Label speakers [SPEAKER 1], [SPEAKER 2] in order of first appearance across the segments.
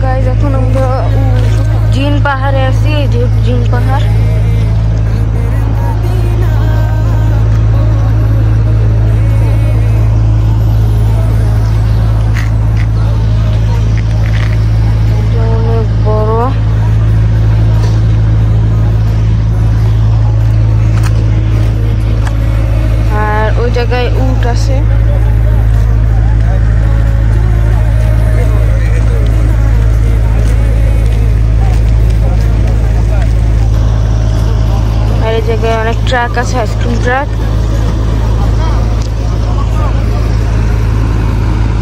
[SPEAKER 1] Guys এখন আমরা জিন পাহাড়ে আছি। এই যে জিন পাহাড়। অনেক বড়। আর ওই জায়গায় উট আছে। এই জায়গায় অনেক ট্রাক আছে, আইসক্রিম ট্রাক।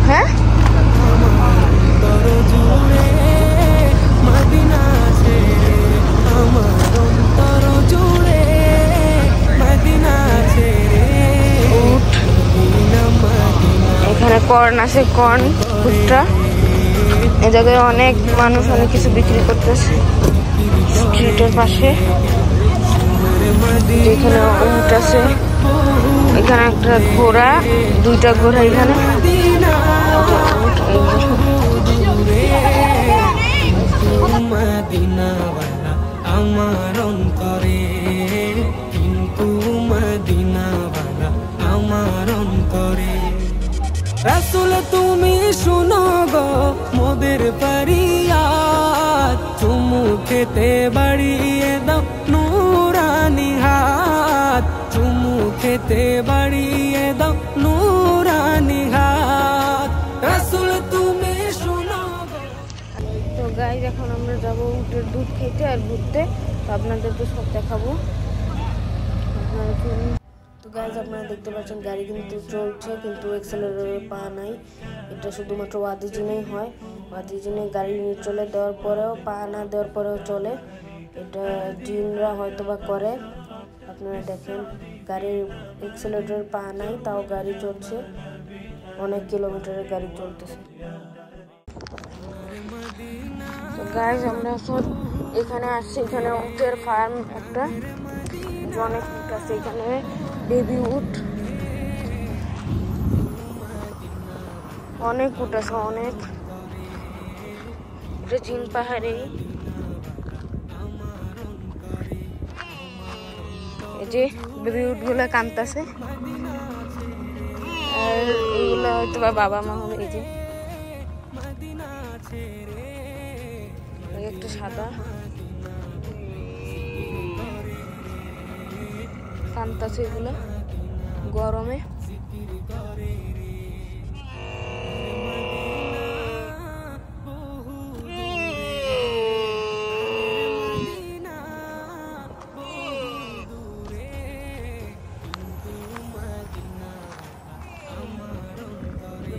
[SPEAKER 1] হ্যাঁ, এখানে কর্ন আছে, কর্ন ভুট্টা। এই জায়গায় অনেক মানুষ অনেক কিছু বিক্রি করতেছে স্ট্রিটের পাশে। এখানে উট আছে, এখানে একটা ঘোড়া, দুইটা ঘোড়া এখানে। আমার অন্তরে কিন্তু মদিনাওয়ালা আমার অন্তরে। রাসূল তুমি শুনো গো মোদের ফরিয়াদ, চুমু খেতে বাড়িয়ে দাও নুরানি হাত, চুমু খেতে বাড়িয়ে দাও নুরানি হাত। রাসূল তুমি শুনো গো। তো গাইস এখন আমরা যাব উটের দুধ খেতে আর ঘুরতে। তো আপনাদের তো সব দেখাবো। তো গাইস আপনারা দেখতে পাচ্ছেন গাড়ি কিন্তু চলছে, কিন্তু এক্সেলারেটরে পা নাই। এটা শুধুমাত্র ওয়াদি জিনেই হয়। ওয়াদি জিনে গাড়ি চলে দেওয়ার পরেও, পা না দেওয়ার পরেও চলে। এটা জিনরা হয়তো বা করে। আপনারা দেখেন গাড়ির এক্সেলারেটরে পা নাই, তাও গাড়ি চলছে। অনেক কিলোমিটারের গাড়ি চলতেছে। তো গাইস আমরা এখন এখানে আসছি। এখানে উটের ফার্ম একটা, অনেক উট আছে এখানে, বেবি উট। অনেক উট আছে, অনেক। এটা জিন পাহাড়ে। এই যে বেবি উট গুলা কাঁদতেছে, আর এইগুলো হয়তো বাবা মা হবে। এই যে একটা সাদা কাঁদতেছে, এগুলো গরমে।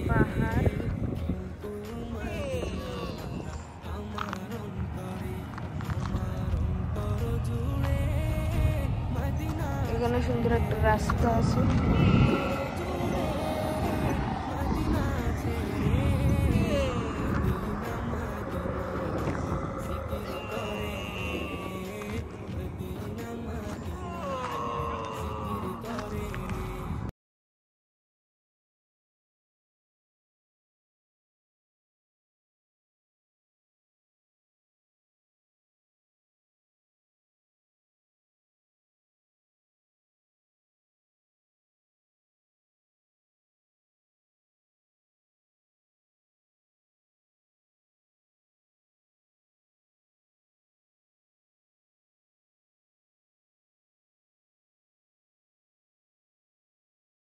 [SPEAKER 1] পাহাড়, এখানে সুন্দর একটা রাস্তা আছে।